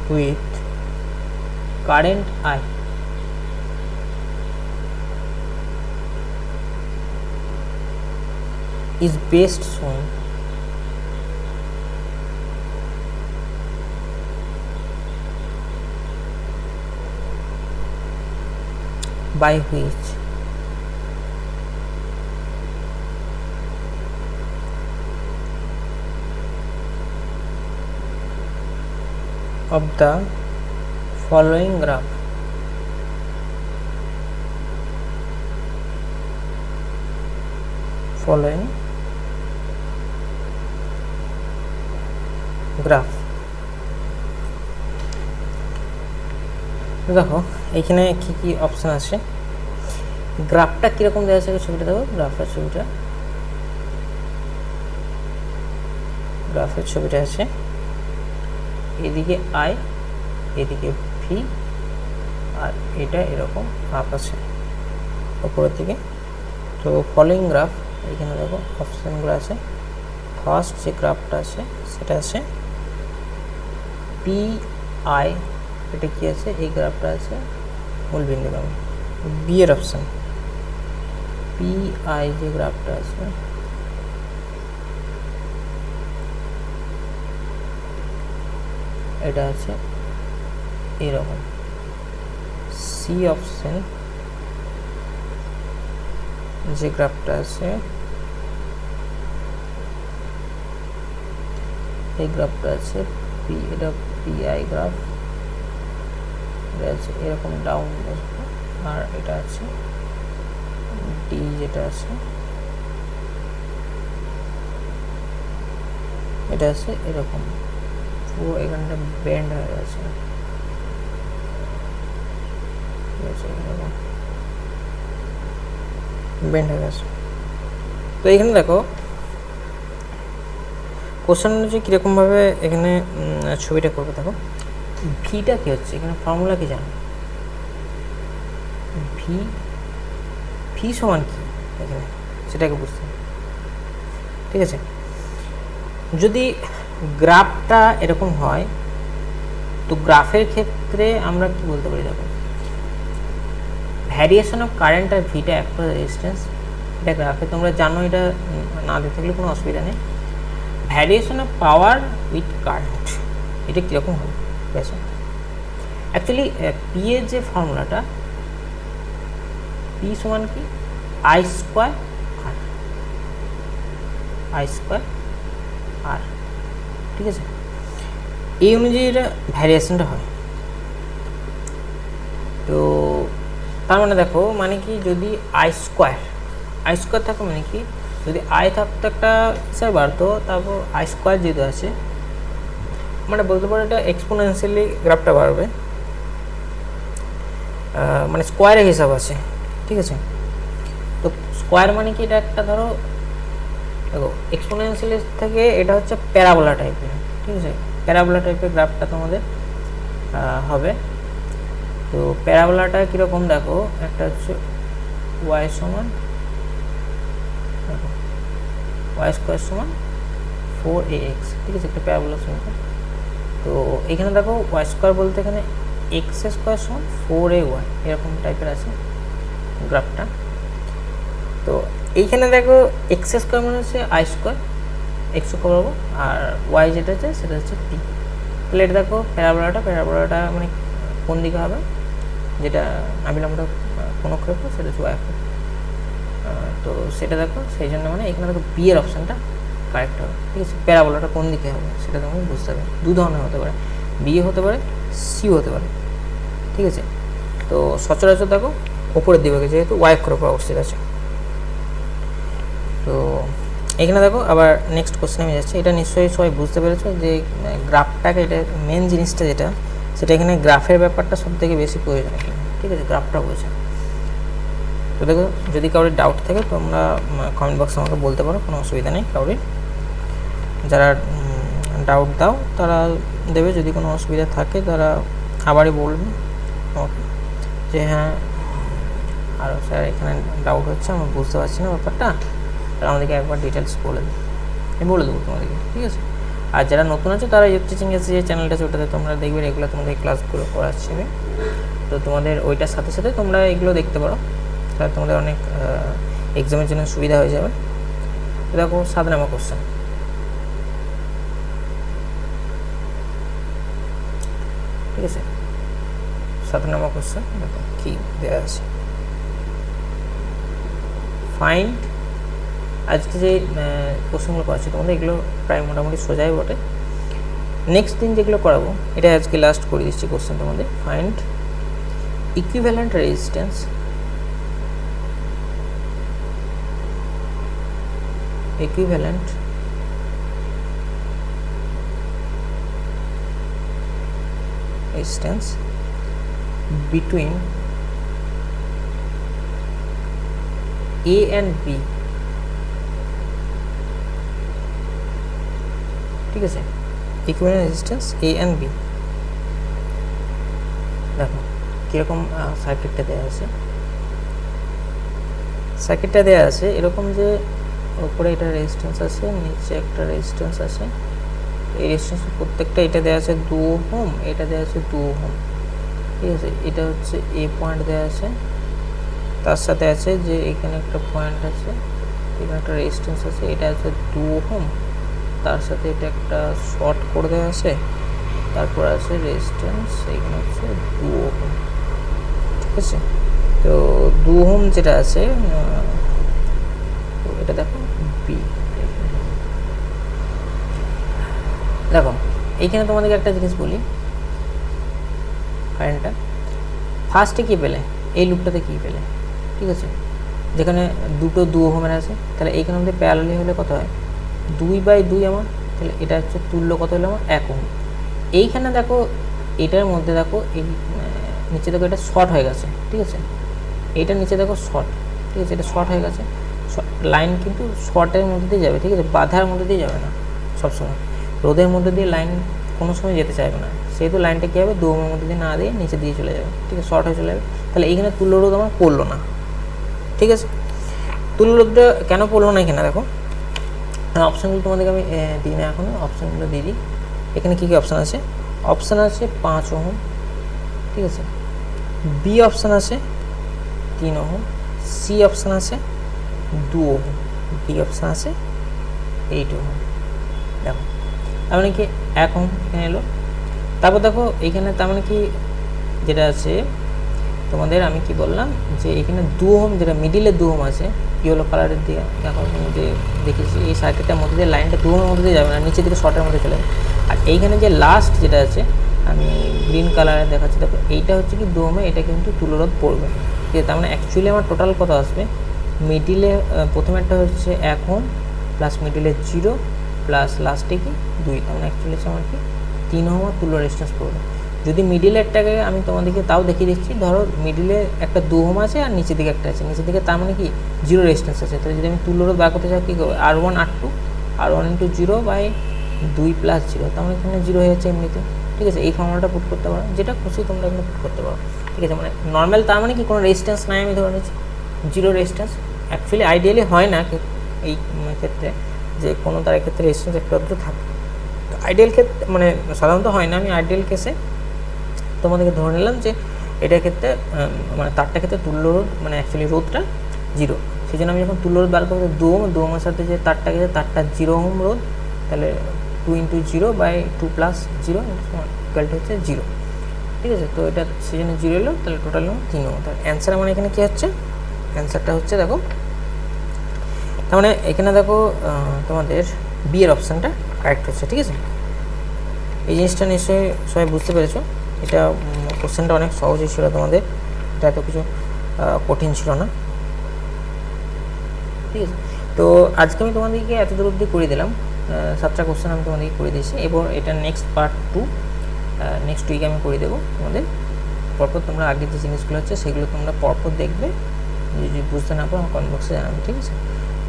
with current I is best shown by which of the following graph দেখো এখানে কি কি option আছে, গ্রাফটা কিরকম দেওয়া আছে ছবিটা দেখো, গ্রাফের ছবিটা আছে এদিকে আই, এদিকে ভি, আর এটা এরকম আপ আছে উপরের দিকে। তো ফলোইং গ্রাফ এখানে দেখো অপশানগুলো আছে। ফার্স্ট যে গ্রাফটা আছে সেটা আছে পি আই, এটা কি আছে, এই গ্রাফটা আছে মূলবিন্দু নামে। বি এর অপশান পি আই যে গ্রাফটা আছে এটা আছে এরকম। সি অপশন যে গ্রাফটা আছে এই গ্রাফটা আছে পি, এটা পিআই গ্রাফ, এটা আছে এরকম ডাউন, আর এটা আছে ডি, যেটা আছে এটা আছে এরকম পুরো এখানটা বেন্ড হয়ে গেছে, বেন্ড হয়ে গেছে। তো এখানে দেখো কোশ্চেন অনুযায়ী কীরকমভাবে এখানে ছবিটা করবে। দেখো ভিটা কী হচ্ছে, এখানে ফর্মুলা কি জানো, ভি, ভি সমান কি এখানে সেটাকে বুঝতে হবে, ঠিক আছে। যদি গ্রাফটা এরকম হয় তো গ্রাফের ক্ষেত্রে আমরা কি বলতে পারি, দেখো ভ্যারিয়েশন অফ কারেন্ট আর ভিটা অ্যাক্রস রেজিস্ট্যান্স, এটা গ্রাফে তোমরা জানো, এটা না দিতে থাকলে কোনো অসুবিধা নেই। Variation of power with current, এটা কীরকম হবে বেশি। অ্যাকচুয়ালি পি এর যে ফর্মুলাটা, পি সমান কি I square R, I square R, ঠিক আছে। এই অনুযায়ী এটা ভ্যারিয়েশনটা হয়। তো তার মানে দেখো মানে কি, যদি আই স্কোয়ার থাকে মানে কি, যদি আই থাকতো একটা হিসাব বাড়তো, তারপর আই স্কোয়ার যেহেতু আছে মানে বলতে পারো এটা এক্সপোনেনশিয়ালি গ্রাফটা বাড়বে, মানে স্কোয়ারের হিসাব আছে, ঠিক আছে। তো স্কোয়ার মানে কি, এটা একটা ধরো দেখো এক্সপোনেনশিয়ালি থেকে এটা হচ্ছে প্যারাবোলা টাইপের, ঠিক আছে। প্যারাবোলা টাইপের গ্রাফটা তোমাদের হবে। তো প্যারাবোলাটা কীরকম দেখো, একটা হচ্ছে ওয়াই সমান, দেখো ওয়াই স্কোয়ার সমান 4ax, ঠিক আছে, একটা প্যারাবোলা সংখ্যা। তো এখানে দেখো ওয়াই স্কোয়ার বলতে এখানে এক্স স্কোয়ার সমান 4ay, এরকম টাইপের আছে গ্রাফটা। তো এইখানে দেখো এক্স স্কোয়ার মানে হচ্ছে আই স্কোয়ার, এক্স করবো, আর ওয়াই যেটা আছে সেটা হচ্ছে পি। তাহলে এটা দেখো প্যারাবোলাটা মানে কোন দিকে হবে, যেটা নাবিলামটা কোন অক্ষরে হবে সেটা হচ্ছে ওয়াই অক্ষর। তো সেটা দেখো, সেই জন্য মানে এখানে দেখো বি এর অপশানটা কারেক্ট হবে, ঠিক আছে। প্যারাবোলাটা কোন দিকে হবে সেটা তোমাকে বুঝতে হবে। দু ধরনের হতে পারে, বি হতে পারে, সি হতে পারে, ঠিক আছে। তো সচরাচর দেখো ওপরের দিকে, যেহেতু ওয়াই অক্ষরের উপর অবস্থিত আছে। তো এখানে দেখো আবার নেক্সট কোশ্চেন আমি যাচ্ছি। এটা নিশ্চয়ই সবাই বুঝতে পেরেছো যে গ্রাফটাকে, এটা মেন জিনিসটা যেটা, সেটা এখানে গ্রাফের ব্যাপারটা সব থেকে বেশি প্রয়োজন এখানে, ঠিক আছে, গ্রাফটা বোঝা। তো দেখো যদি কারোর ডাউট থাকে তোমরা কমেন্ট বক্সে আমাকে বলতে পারো, কোনো অসুবিধা নেই কারোর। যারা ডাউট দাও তারা দেবে, যদি কোনো অসুবিধা থাকে তারা আবারই বলবে আমাকে যে হ্যাঁ আরও স্যার এখানে ডাউট হচ্ছে, আমি বুঝতে পারছি না ব্যাপারটা, তারা আমাদেরকে একবার ডিটেলস বলে দেবে, আমি বলে দেবো তোমাদেরকে, ঠিক আছে। আর যারা নতুন আছে তারা WBCHSE যে চ্যানেলটা আছে ওটাতে তোমরা দেখবে এগুলো তোমাদের ক্লাসগুলো করাচ্ছি আমি। তো তোমাদের ওইটার সাথে সাথে তোমরা এগুলো দেখতে পারো, তাহলে তোমাদের অনেক এক্সামের জন্য সুবিধা হয়ে যাবে। দেখো 7 নম্বর কোশ্চেন, ঠিক আছে। 7 নম্বর কোশ্চেন দেখো কি দেওয়া আছে, ফাইন্ড। আজকে যে কোশ্চেনগুলো করাচ্ছি তোমাদের এগুলো প্রায় মোটামুটি সোজাই বটে। নেক্সট দিন যেগুলো করাবো এটা আজকে লাস্ট করে দিচ্ছি কোশ্চেন তোমাদের। Find equivalent resistance, equivalent resistance between A and B, ঠিক আছে, equivalent resistance A and B। দেখো কীরকম সার্কিটটা দেওয়া আছে, এরকম যে উপরে এটা রেজিস্ট্যান্স আছে, নিচে একটা রেজিস্ট্যান্স আছে, এই রেজিস্ট্যান্স প্রত্যেকটা এটা দেওয়া আছে 2 ওহম, এটা দেওয়া আছে 2 ওহম, ঠিক আছে। এটা হচ্ছে এ পয়েন্ট দেওয়া আছে, তার সাথে আছে যে এখানে একটা পয়েন্ট আছে, এখানে একটা রেজিস্ট্যান্স আছে, এটা আছে 2 ওহম, তার সাথে এটা একটা শর্ট করে দেওয়া আছে, তারপর আছে রেজিস্ট্যান্স এখানে হচ্ছে 2 ওহম, ঠিক আছে। তো 2 ওহম যেটা আছে এটা দেখো বি। দেখো এইখানে তোমাদেরকে একটা জিনিস বলি, কারেন্টটা ফার্স্টে কী পেলে, এই লুপটাতে কী পেলে, ঠিক আছে, যেখানে দুটো 2 ওহমের আছে, তাহলে এইখানে আমাদের প্যারালালি হলে কত হয় 2/2 আমার, তাহলে এটা হচ্ছে তুল্য কত হলো আমার 1 ওহম। এইখানে দেখো এটার মধ্যে দেখো এই নিচে দেখো এটা শর্ট হয়ে গেছে, ঠিক আছে, এইটার নিচে দেখো শর্ট, ঠিক আছে, এটা শর্ট হয়ে গেছে, লাইন কিন্তু শর্টের মধ্যে দিয়ে যাবে, ঠিক আছে, বাধার মধ্যে দিয়ে যাবে না সবসময়, রোদের মধ্যে দিয়ে লাইন কোনো সময় যেতে চাইবে না, সেহেতু লাইনটা কী হবে 2 ওহমের মধ্যে দিয়ে না দিয়ে নিচে দিয়ে চলে যাবে, ঠিক আছে, শর্ট হয়ে চলে যাবে। তাহলে এইখানে তুল্য রোধ আমার পড়লো না, ঠিক আছে। তুল্য রোধটা কেন পড়লো না এখানে দেখো, অপশানগুলো তোমাদেরকে আমি দিই না এখন, অপশানগুলো দিয়ে দিই। এখানে কী কী অপশান আছে, অপশান আছে 5 ওহম, ঠিক আছে, বি অপশান আছে 3 ওহম, সি অপশান আছে 2 ওহম, ডি অপশান আছে 8 ওহম। দেখো তার মানে কি 1 ওহম এখানে এলো। তারপর দেখো এইখানে তার মানে কি যেটা আছে তোমাদের, আমি কি বললাম যে এখানে 2 ওহম যেটা মিডিলে 2 ওহম আছে ইয়েলো কালারের দিয়ে, দেখো আমি যে দেখেছি এই সার্কিটটার মধ্যে দিয়ে লাইনটা 2 ওহমের মধ্যে দিয়ে যাবে না, নিচের দিকে শর্টের মধ্যে চলে যাবে। আর এইখানে যে লাস্ট যেটা আছে আমি গ্রিন কালারে দেখাচ্ছি, দেখো এইটা হচ্ছে কি 2 ওহমে, এটা কিন্তু তুল্যরোধ পড়বে, ঠিক আছে। তার মানে অ্যাকচুয়ালি আমার টোটাল কত আসবে, মিডিলে প্রথমেরটা হচ্ছে 1 ওহম প্লাস মিডিলে 0 প্লাস লাস্টে কি 2, তার মানে অ্যাকচুয়ালি হচ্ছে আমার কি 3 ওহম তুল্য রেজিস্ট্যান্স পড়বে। যদি মিডিলেরটাকে আমি তোমাদেরকে তাও দেখিয়ে দিচ্ছি, ধরো মিডিলে একটা 2 ওহম আছে আর নিচের দিকে একটা আছে, নিচের দিকে তার মানে কি 0 রেজিস্ট্যান্স আছে, তাহলে যদি আমি তুল্যরোধ বার করতে চাই কী করবো, R1 R2 R1 × 0/2 + 0, তার মানে এখানে 0 হয়ে যাচ্ছে এমনিতে, ঠিক আছে। এই ফর্মুলাটা পুট করতে পারো, যেটা খুশি তোমরা এখানে পুট করতে পারো, ঠিক আছে। মানে নর্মাল তার মানে কি কোনো রেজিস্ট্যান্স নাই, আমি ধরে নিচ্ছি 0 রেজিস্ট্যান্স। অ্যাকচুয়ালি আইডিয়ালি হয় না এই ক্ষেত্রে যে কোনো তার ক্ষেত্রে রেজিস্ট্যান্স একটু আধটু থাকে, আইডিয়াল ক্ষেত্রে মানে সাধারণত হয় না, আমি আইডিয়াল কেসে তোমাদেরকে ধরে নিলাম যে এটার ক্ষেত্রে মানে তারটা ক্ষেত্রে তুল্য রোধ মানে অ্যাকচুয়ালি রোধটা 0, সেই জন্য আমি যখন তুল্য রোধ বার করবো 2 ওহমের সাথে যে তারটা গেছে তারটা 0 ওহম রোধ, তাহলে 2 × 0/2 + 0 ইকুয়াল টু হচ্ছে 0, ঠিক আছে। তো এটা সেই জন্য 0 এলো, তাহলে টোটাল 3 ওহম। তাহলে অ্যান্সার মানে এখানে কী হচ্ছে, অ্যান্সারটা হচ্ছে দেখো, তার মানে এখানে দেখো তোমাদের বি এর অপশানটা কারেক্ট হচ্ছে, ঠিক আছে। এই জিনিসটা নিশ্চয়ই সবাই বুঝতে পেরেছো, এটা কোশ্চেনটা অনেক সহজই ছিল তোমাদের, এটা এত কিছু কঠিন ছিল না, ঠিক আছে। তো আজকে আমি তোমাদেরকে এত দূর অবধি করে দিলাম, 7টা কোশ্চেন আমি তোমাদেরকে করে দিয়েছি। এবার এটা নেক্সট পার্ট 2 নেক্সট উইকে আমি করে দেবো তোমাদের, পরপর তোমরা আগের যে জিনিসগুলো হচ্ছে সেগুলো তোমরা পরপর দেখবে, যদি বুঝতে না পারো আমার কমেন্ট বক্সে জানাবে, ঠিক আছে।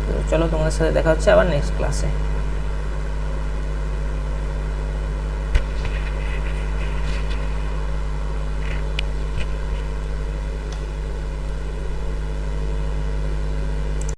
তো চলো তোমাদের সাথে দেখা হচ্ছে আবার নেক্সট ক্লাসে।